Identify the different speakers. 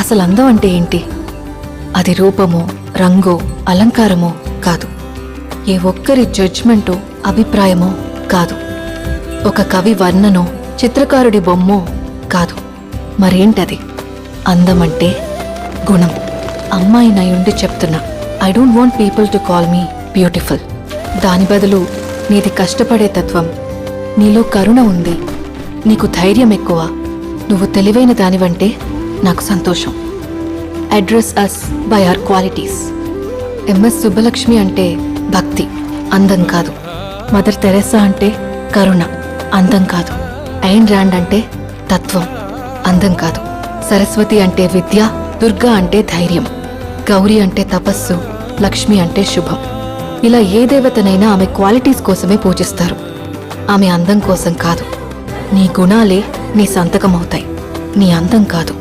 Speaker 1: అసలు అందం అంటే ఏంటి? అది రూపమో, రంగో, అలంకారమో కాదు. ఏ ఒక్కరి జడ్జ్మెంటో, అభిప్రాయమో కాదు. ఒక కవి వర్ణనో, చిత్రకారుడి బొమ్మో కాదు. మరేంటది? అందమంటే గుణం. అమ్మాయినయుండి చెప్తున్నా, I don't want people to call me beautiful. దాని బదులు నీది కష్టపడే తత్వం, నీలో కరుణ ఉంది, నీకు ధైర్యం ఎక్కువ, నువ్వు తెలివైన దానివంటే నాకు సంతోషం. Address us by our qualities. MS Subbalakshmi అంటే భక్తి, అందం కాదు. మదర్ తెరెసా అంటే కరుణ, అందం కాదు. ఐన్ ర్యాండ్ అంటే తత్వం, అందం కాదు. సరస్వతి అంటే విద్య, దుర్గా అంటే ధైర్యం, గౌరీ అంటే తపస్సు, లక్ష్మి అంటే శుభం. ఇలా ఏ దేవతనైనా ఆమె క్వాలిటీస్ కోసమే పూజిస్తారు, ఆమె అందం కోసం కాదు. నీ గుణాలే నీ సంతకమవుతాయి, నీ అందం కాదు.